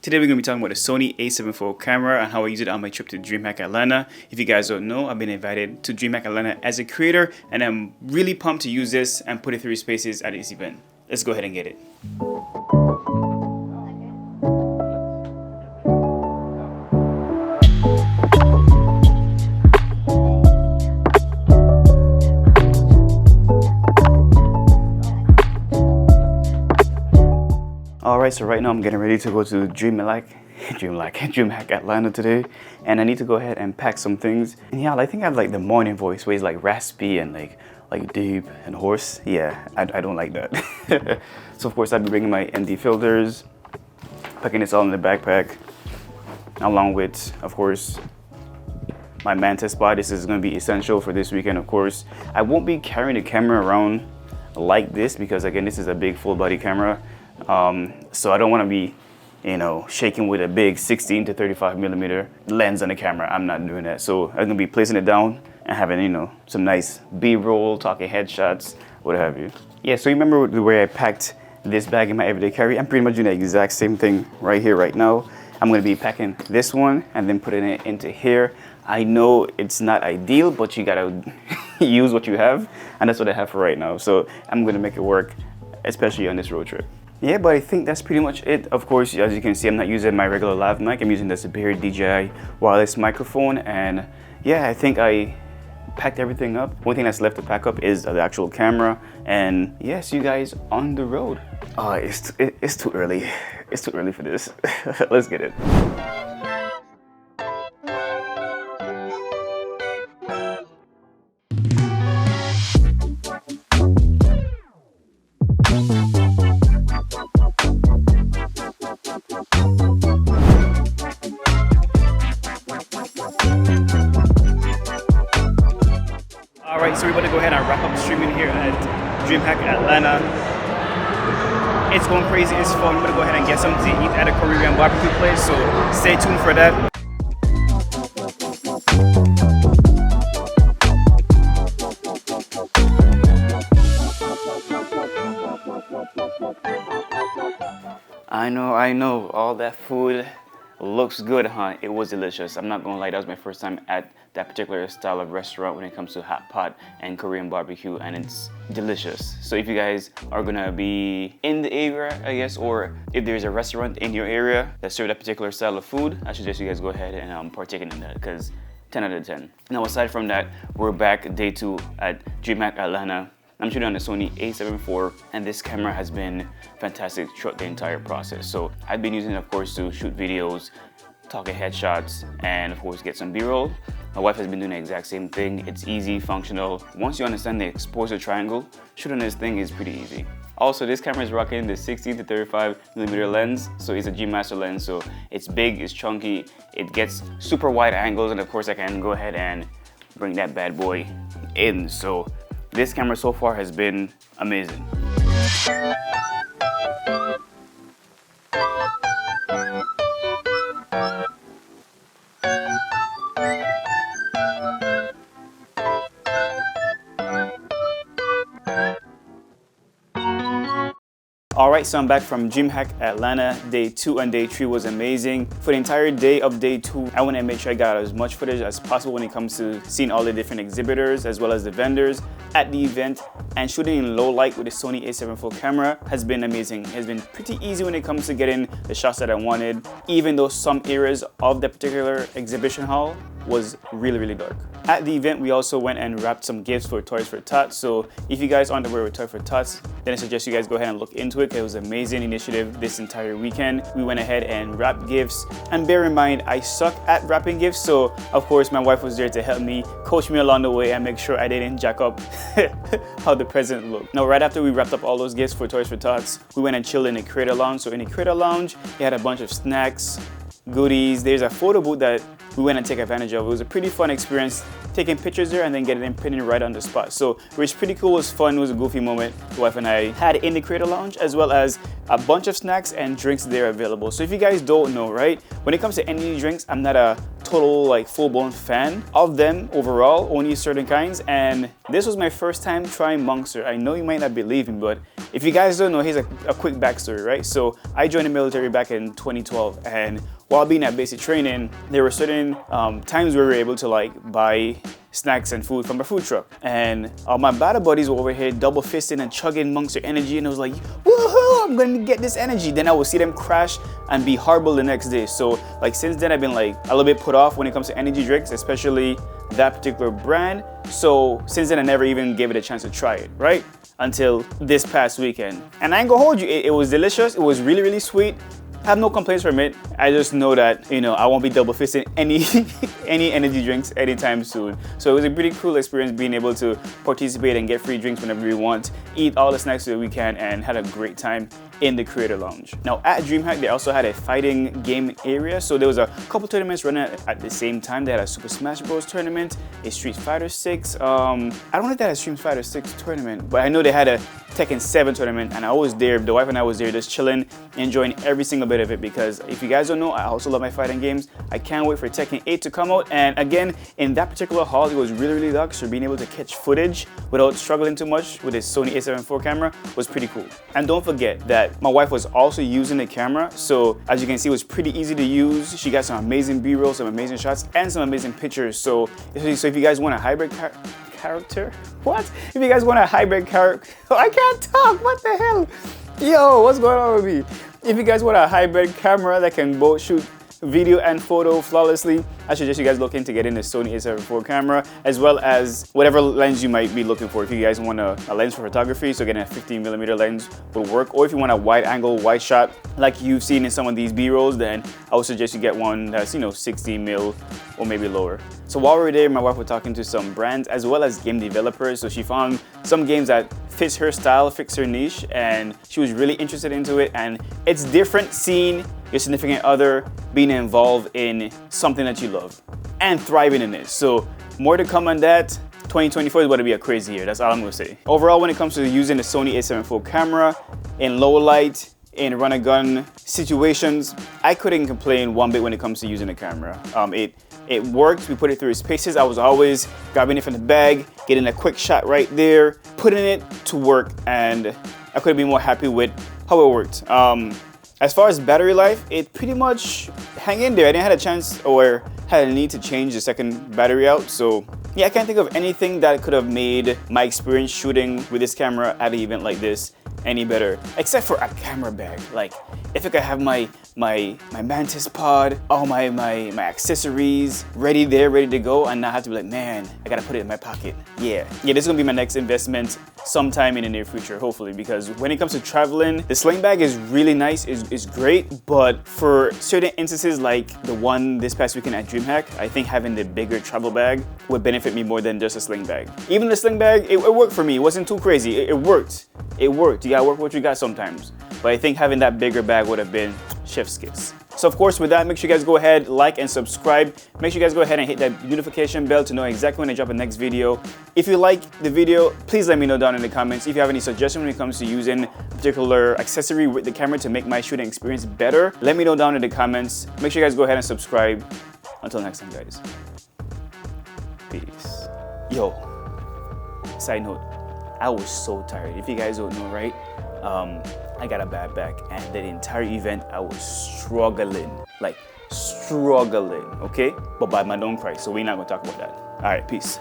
Today we're going to be talking about the Sony a7IV camera and how I use it on my trip to DreamHack Atlanta. If you guys don't know, I've been invited to DreamHack Atlanta as a creator and I'm really pumped to use this and put it through spaces at this event. Let's go ahead and get it. Alright, so right now I'm getting ready to go to DreamHack Atlanta today, and I need to go ahead and pack some things. And yeah, I think I have like the morning voice where it's like raspy and like deep and hoarse. Yeah, I don't like that. So of course I'll be bringing my ND filters, packing this all in the backpack, along with, of course, my Manta spot. This is going to be essential for this weekend, of course. I won't be carrying the camera around like this because again, this is a big full body camera. So I don't want to be, shaking with a big 16 to 35 millimeter lens on the camera. I'm not doing that. So I'm gonna be placing it down and having, some nice B-roll, talking headshots, what have you. Yeah, so you remember the way I packed this bag in my everyday carry? I'm pretty much doing the exact same thing right here, right now. I'm gonna be packing this one and then putting it into here. I know it's not ideal, but you gotta use what you have, and that's what I have for right now. So I'm gonna make it work, especially on this road trip. Yeah, but I think that's pretty much it. Of course, as you can see, I'm not using my regular lav mic. I'm using the Superior DJI wireless microphone. And yeah, I think I packed everything up. One thing that's left to pack up is the actual camera. And yeah, see you guys on the road. It's too early. It's too early for this. Let's get it. Alright, so we're going to go ahead and wrap up streaming here at DreamHack Atlanta. It's going crazy, it's fun. We're going to go ahead and get something to eat at a Korean barbecue place, so stay tuned for that. I know, all that food looks good, huh? It was delicious. I'm not gonna lie, that was my first time at that particular style of restaurant when it comes to hot pot and Korean barbecue, and it's delicious. So if you guys are gonna be in the area, I guess, or if there's a restaurant in your area that serves that particular style of food, I suggest you guys go ahead and partake in that, because 10 out of 10. Now aside from that, we're back day 2 at DreamHack Atlanta. I'm shooting on the Sony a7IV, and this camera has been fantastic throughout the entire process. So I've been using it, of course, to shoot videos, talking headshots, and of course get some B-roll. My wife has been doing the exact same thing. It's easy, functional. Once you understand the exposure triangle, shooting this thing is pretty easy. Also, this camera is rocking the 16 to 35 millimeter lens, so it's a G Master lens, so it's big, it's chunky, it gets super wide angles, and of course I can go ahead and bring that bad boy in. So this camera so far has been amazing. Alright, so I'm back from DreamHack Atlanta. Day 2 and day 3 was amazing. For the entire day of day 2, I want to make sure I got as much footage as possible when it comes to seeing all the different exhibitors as well as the vendors at the event. And shooting in low light with the Sony a7IV camera has been amazing. It has been pretty easy when it comes to getting the shots that I wanted, even though some areas of the particular exhibition hall was really dark. At the event, we also went and wrapped some gifts for Toys for Tots. So if you guys aren't aware with Toys for Tots, then I suggest you guys go ahead and look into it. It was an amazing initiative this entire weekend. We went ahead and wrapped gifts. And bear in mind, I suck at wrapping gifts. So of course, my wife was there to help me, coach me along the way, and make sure I didn't jack up how the present looked. Now, right after we wrapped up all those gifts for Toys for Tots, we went and chilled in the Creator Lounge. So in the Creator Lounge, we had a bunch of snacks, goodies. There's a photo booth that we went and take advantage of. It was a pretty fun experience, taking pictures there and then getting them printed right on the spot. So it was pretty cool, it was fun, it was a goofy moment the wife and I had in the Creator Lounge, as well as a bunch of snacks and drinks there available. So if you guys don't know, right, when it comes to energy drinks, I'm not a total like full-blown fan of them overall, only certain kinds, and this was my first time trying Monster. I know you might not believe me, but if you guys don't know, here's a quick backstory, right? So I joined the military back in 2012, and while being at basic training, there were certain times where we were able to like buy snacks and food from a food truck, and my battle buddies were over here double fisting and chugging Monster Energy, and it was like, woohoo, I'm gonna get this energy. Then I would see them crash and be horrible the next day. So like since then I've been like a little bit put off when it comes to energy drinks, especially that particular brand. So since then I never even gave it a chance to try it, right? Until this past weekend. And I ain't gonna hold you, it was delicious. It was really, really sweet. I have no complaints from it. I just know that, you know, I won't be double fisting any any energy drinks anytime soon. So it was a pretty cool experience being able to participate and get free drinks whenever we want, eat all the snacks that we can, and had a great time in the creator lounge. Now at DreamHack, they also had a fighting game area. So there was a couple tournaments running at the same time. They had a Super Smash Bros tournament, a Street Fighter 6. I don't know if they had a Street Fighter 6 tournament, but I know they had a Tekken 7 tournament, and I was there, the wife and I was there just chilling, enjoying every single bit of it, because if you guys don't know, I also love my fighting games. I can't wait for Tekken 8 to come out, and again, in that particular hall, it was really, really luxe, so being able to catch footage without struggling too much with this Sony a7IV camera was pretty cool. And don't forget that my wife was also using the camera, so as you can see, it was pretty easy to use. She got some amazing B-roll, some amazing shots, and some amazing pictures. So if you guys want a hybrid character? What? If you guys want a hybrid character, I can't talk, what the hell? Yo, what's going on with me? If you guys want a hybrid camera that can both shoot video and photo flawlessly, I suggest you guys look into getting the Sony a7IV camera, as well as whatever lens you might be looking for. If you guys want a lens for photography, so getting a 15mm lens will work, or if you want a wide angle, wide shot like you've seen in some of these B-rolls, then I would suggest you get one that's, you know, 60mm or maybe lower. So while we were there, my wife was talking to some brands as well as game developers, so she found some games that fits her style, fits her niche, and she was really interested into it. And it's different seeing your significant other being involved in something that you love and thriving in it. So more to come on that. 2024 is about to be a crazy year, that's all I'm gonna say. Overall, when it comes to using the Sony a7IV camera in low light, in run and gun situations, I couldn't complain one bit when it comes to using the camera. It worked, we put it through its paces. I was always grabbing it from the bag, getting a quick shot right there, putting it to work, and I couldn't be more happy with how it worked. As far as battery life, it pretty much hang in there. I didn't have a chance or had a need to change the second battery out, so yeah, I can't think of anything that could have made my experience shooting with this camera at an event like this any better, except for a camera bag. Like, if I could have my Mantis pod, all my accessories ready there, ready to go, and not have to be like, man, I gotta put it in my pocket. Yeah, this is gonna be my next investment sometime in the near future, hopefully, because when it comes to traveling, the sling bag is really nice, is great, but for certain instances like the one this past weekend at DreamHack, I think having the bigger travel bag would benefit me more than just a sling bag. Even the sling bag, it worked for me. It wasn't too crazy. It worked. It worked. You gotta work with what you got sometimes. But I think having that bigger bag would have been chef's kiss. So of course, with that, make sure you guys go ahead, like and subscribe. Make sure you guys go ahead and hit that notification bell to know exactly when I drop the next video. If you like the video, please let me know down in the comments. If you have any suggestions when it comes to using a particular accessory with the camera to make my shooting experience better, let me know down in the comments. Make sure you guys go ahead and subscribe. Until next time, guys. Peace. Yo, side note, I was so tired. If you guys don't know, right? I got a bad back, and the entire event I was struggling, like struggling, okay? But by my own price, so we're not gonna talk about that. All right, peace.